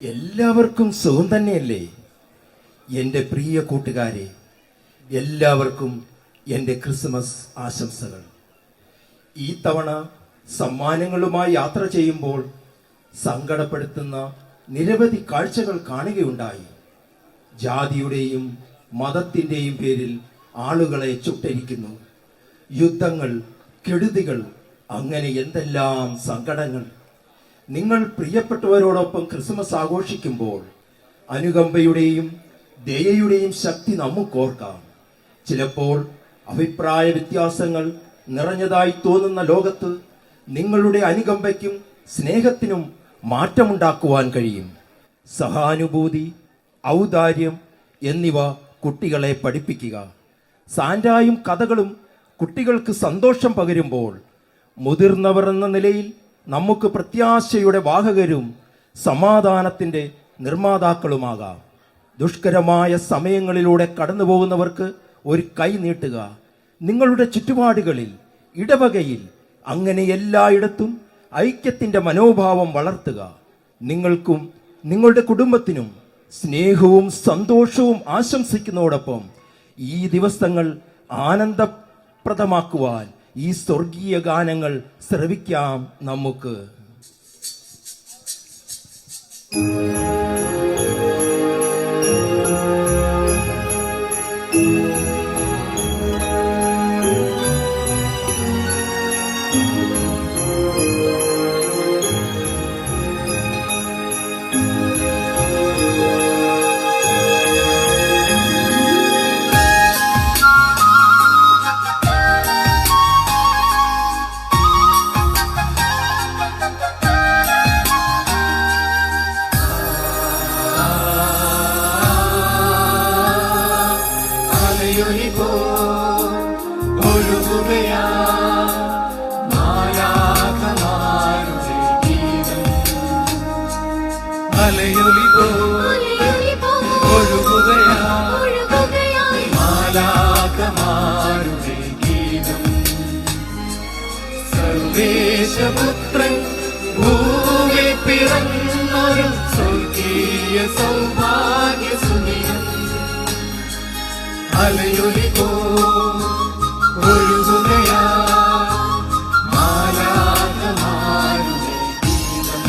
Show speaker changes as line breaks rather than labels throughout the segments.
എല്ലാവർക്കും സുഖം തന്നെയല്ലേ? എൻ്റെ പ്രിയ കൂട്ടുകാരെ, എല്ലാവർക്കും എൻ്റെ ക്രിസ്മസ് ആശംസകൾ. ഈ തവണ സമ്മാനങ്ങളുമായി യാത്ര ചെയ്യുമ്പോൾ സങ്കടപ്പെടുത്തുന്ന നിരവധി കാഴ്ചകൾ കാണുകയുണ്ടായി. ജാതിയുടെയും മതത്തിൻ്റെയും പേരിൽ ആളുകളെ ചുട്ടരിക്കുന്നു. യുദ്ധങ്ങൾ, കെടുതികൾ, അങ്ങനെ എന്തെല്ലാം സങ്കടങ്ങൾ. നിങ്ങൾ പ്രിയപ്പെട്ടവരോടൊപ്പം ക്രിസ്മസ് ആഘോഷിക്കുമ്പോൾ അനുകമ്പയുടെയും ദയയുടെയും ശക്തി നമുക്കോർക്കാം. ചിലപ്പോൾ അഭിപ്രായ വ്യത്യാസങ്ങൾ നിറഞ്ഞതായി തോന്നുന്ന ലോകത്ത് നിങ്ങളുടെ അനുകമ്പയ്ക്കും സ്നേഹത്തിനും മാറ്റമുണ്ടാക്കുവാൻ കഴിയും. സഹാനുഭൂതി, ഔദാര്യം എന്നിവ കുട്ടികളെ പഠിപ്പിക്കുക. സാന്റായും കഥകളും കുട്ടികൾക്ക് സന്തോഷം പകരുമ്പോൾ മുതിർന്നവർ എന്ന നിലയിൽ നമുക്ക് പ്രത്യാശയുടെ വാഹകരും സമാധാനത്തിൻ്റെ നിർമ്മാതാക്കളുമാകാം. ദുഷ്കരമായ സമയങ്ങളിലൂടെ കടന്നു പോകുന്നവർക്ക് ഒരു കൈ നീട്ടുക. നിങ്ങളുടെ ചുറ്റുപാടുകളിൽ, ഇടവകയിൽ, അങ്ങനെ എല്ലായിടത്തും ഐക്യത്തിൻ്റെ മനോഭാവം വളർത്തുക. നിങ്ങൾക്കും നിങ്ങളുടെ കുടുംബത്തിനും സ്നേഹവും സന്തോഷവും ആശംസിക്കുന്നതോടൊപ്പം ഈ ദിവസങ്ങൾ ആനന്ദപ്രദമാക്കുവാൻ ഈ സ്വർഗീയ ഗാനങ്ങൾ ശ്രവിക്കാം നമുക്ക്.
സർവേശപുത്രൻ ഭൂമിൽ പിറന്നൊരു സ്വർഗീയ സൗഭാഗ്യ സുദിനം. അലയൊലിപോ ഒഴുകുകയാ മാലാഖമാരുടെ ഗീതം.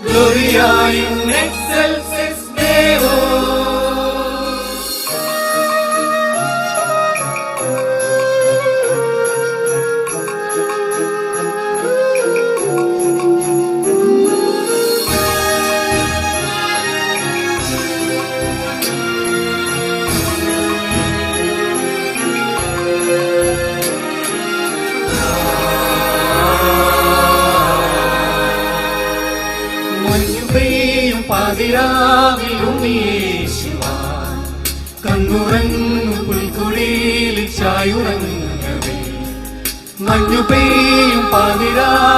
Gloria in excelsis Deo. പാതിരാവിലുമീശുവാൻ കണ്ണുറങ്ങും പുൽക്കുഴിയിൽ ചായുറങ്ങവേ. മഞ്ഞുപെയ്യും പാതിരാവിലുമീശുവാൻ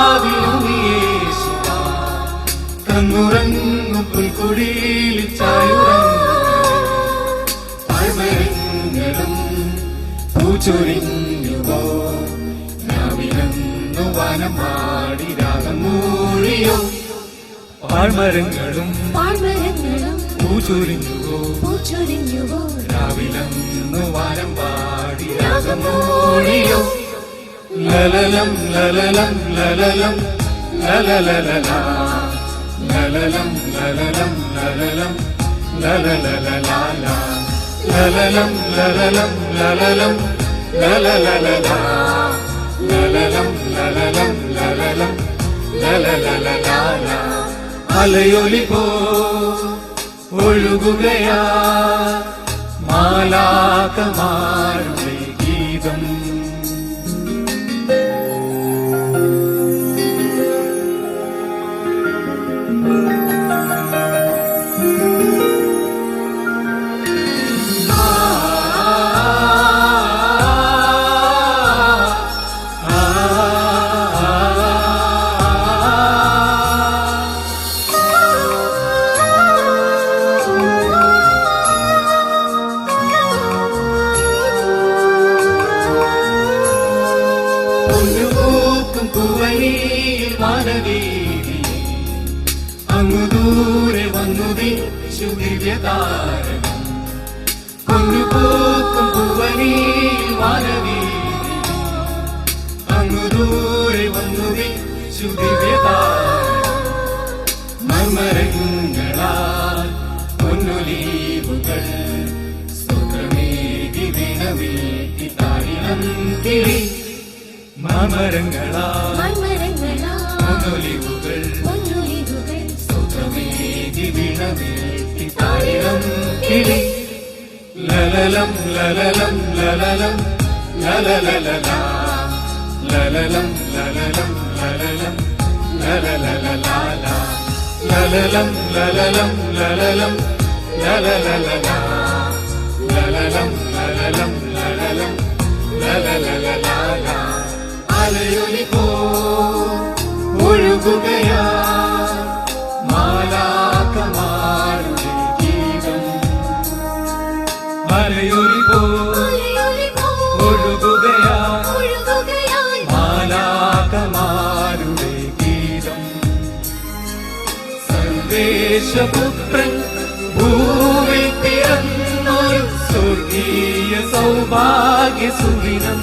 കണ്ണുറങ്ങും പുൽക്കുഴിയിൽ ചായുറങ്ങവേ. പൂച്ചൊരിഞ്ഞുവോ രാവിലന്നു വനം പാടി രാഗം മൂളിയോ. പാഴ്മരങ്ങളും പൂച്ചൊരിഞ്ഞുവോ രാവിലന്നു വാനം പാടി രാഗം മൂളിയോ. ലലലം ലലലം ലലലം ലലലലലാ ലലലം ലലലം ലലലം ലലലലലാ ലലലം ലലലം ലലലം ലലലലലാ ലലലം ലലലം ലലലം ലലലലലാ. അലയൊലിപോ ഒഴുകുകയാ മാലാഖമാരുടെ ഗീതം. ആ വാനവീതി അങ്ങു ദൂരെ വന്നു വീച്ചു ദിവ്യതാരകം കൊന്നുപോക്കും ഭുവനിൽ വാനവീതി അങ്ങു ദൂരെ വന്നു വീച്ചു ദിവ്യതാരകം മർമരങ്ങളാൽ പൊന്നൊലീവുകൾ സ്തോത്രമേകി വീണമേറ്റി താരിളം കിളി മർമരങ്ങളാൽ പൊന്നൊലിവുകൾ സ്തോത്രമേകി വീണമേറ്റി താരിളം കിളി ലലലം ലലലം ലലലം ലലലലലാ ലലലം ലലലം ലലലം ലലലലലാ ലലലം ലലലം ലലലം ലലലലലാ ലലലം ലലലം ലലലം ലലലലലാ അലയൊലി പോ ഒഴുകുകയാ മാലാഖമാരുടെ ഗീതം അലയൊലി പോ ഒഴുകുകയാ മാലാഖമാരുടെ ഗീതം സർവേശപുത്രൻ ഭൂവിൽ പിറന്നൊരു സ്വർഗീയ സൗഭാഗ്യ സുദിനം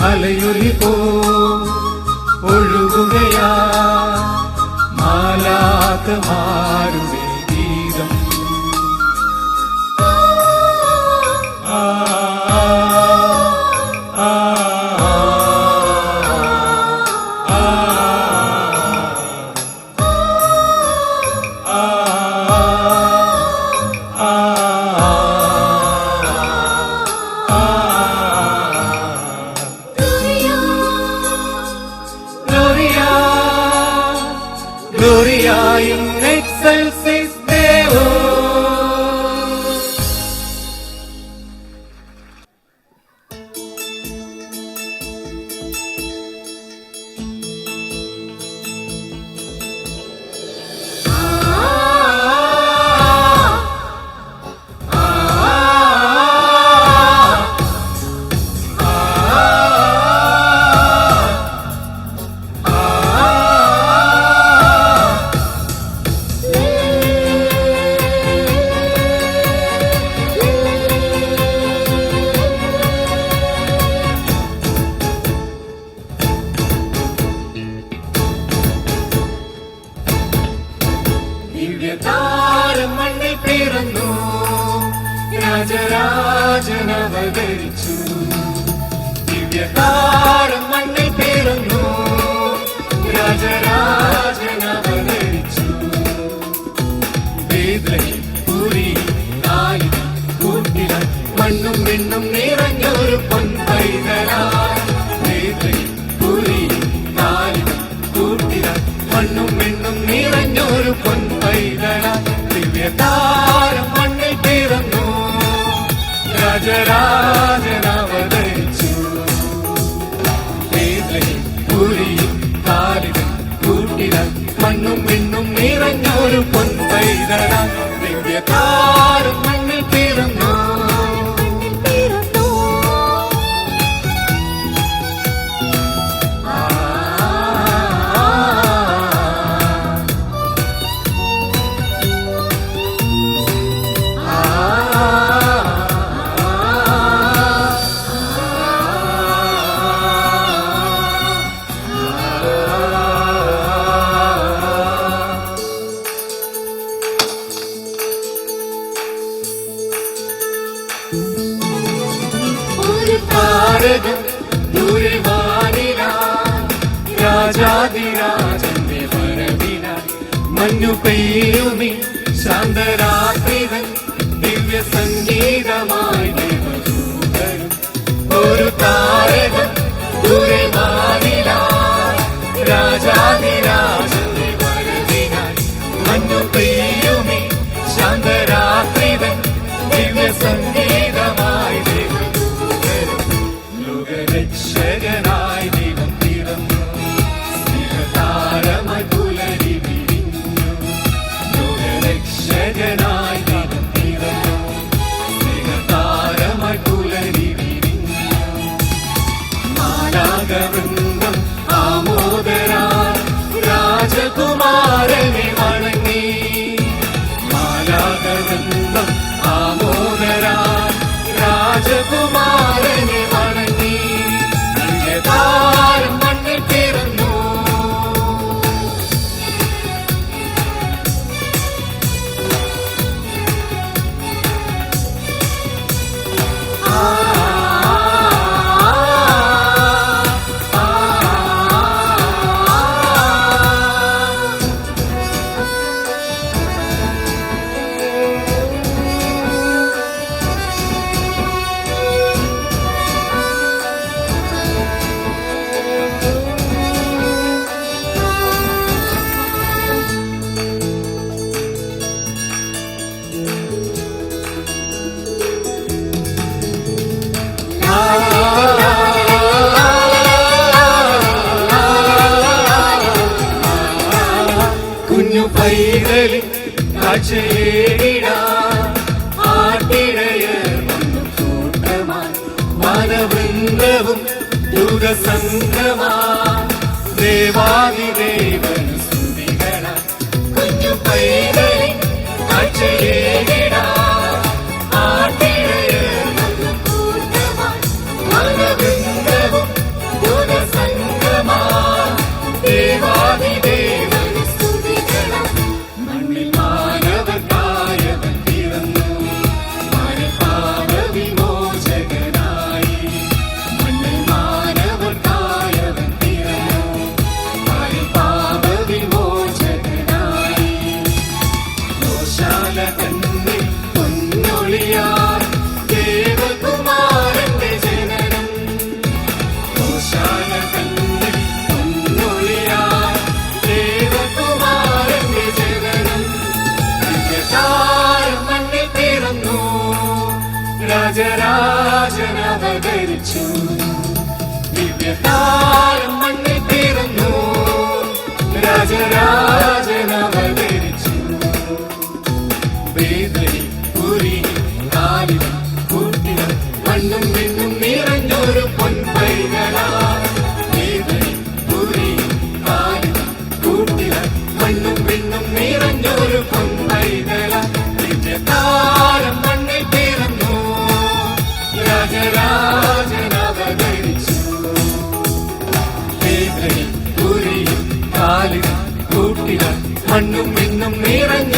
അലയൊലി പോ ഒഴുകുകയാ മാലാഖമാരുടെ ഗീതം ആ ആ Gloria in excelsis Deo. ദിവ്യതാരം മണ്ണിൽ പിറന്നു രാജരാജനവതരിച്ചു ദിവ്യതാരം മണ്ണിൽ പിറന്നു രാജരാജനവതരിച്ചു ബേത്ലഹേം പുരിയിൽ കാലിൽ കൂട്ടിലാൽ മണ്ണും വെണ്ണും നിറഞ്ഞൊരു പൊൻപൈതലായി ബേത്ലഹേം പുരിയിൽ കാലിൽ കൂട്ടിലാൽ മണ്ണും വെണ്ണും നിറഞ്ഞൊരു പൊൻപൈതലായി ദിവ്യതാരം മണ്ണിൽ പിറന്നു രാജരാജനവതരിച്ചു ബേത്ലഹേം പുരിയിൽ കാലിൽ കൂട്ടിലാൽ മണ്ണും വെണ്ണും നിറഞ്ഞൊരു പൊൻപൈതലായി ദിവ്യതാരം മണ്ണിൽ പിറന്നു താരകം ദൂരെ വാനിലായി രാജാതിരാജന്റെ വരവിനായി മഞ്ഞു പെയ്യുമീ ശാന്തരാത്രിവൻ ദിവ്യ സംഗീതമായി ദേവദൂതരും ഒരു താരകം ദൂരെ വാനിലായി രാജാതിരാജന്റെ വരവിനായി മഞ്ഞു പെയ്യുമീ ശാന്തരാത്രിവൻ ദിവ്യ സംഗീതമായി രക്ഷകനായി ദൈവം പിറന്നു സ്നേഹതാരമായി പുലരി വിരിഞ്ഞു ലോകരക്ഷകനായി കുഞ്ഞു പൈതലിൻ കാഴ്ചയേടിടാൻ ആട്ടിടയർ വന്നു കൂട്ടമായി വനവൃന്ദവും ദൂതസംഘമായി ദേവാദിദേവന് സ്തുതികളായി കുഞ്ഞു പൈതലിൻ കാഴ്ചയേടിടാൻ ആട്ടിടയർ വന്നു കൂട്ടമായി വനവൃന്ദവും ദൂതസംഘമായി ദേവാദിദേവൻ ദേവകുമാരന്റെ ജനനം ദേവകുമാരന്റെ ജനനം ദിവ്യതാരം മണ്ണിൽ പിറന്നു രാജരാജൻ അവതരിച്ചു ദിവ്യതാരം മണ്ണിൽ പിറന്നു രാജരാജൻ അവതരിച്ചു വേദനി പുരി കാലിൽ കൂട്ടിലും മണ്ണും വിണ്ണും നിറഞ്ഞൊരു പൊൻപൈകളാ വേദനി പുരി കാലിൽ കൂട്ടിലും മണ്ണും വിണ്ണും നിറഞ്ഞൊരു പൊൻപൈകളാ ദിവ്യതാരം മണ്ണിൽ പിറന്നു രാജരാജൻ അവതരിച്ചു വേദനി പുരി കാലിൽ കൂട്ടിലും മണ്ണും വിണ്ണും നിറഞ്ഞ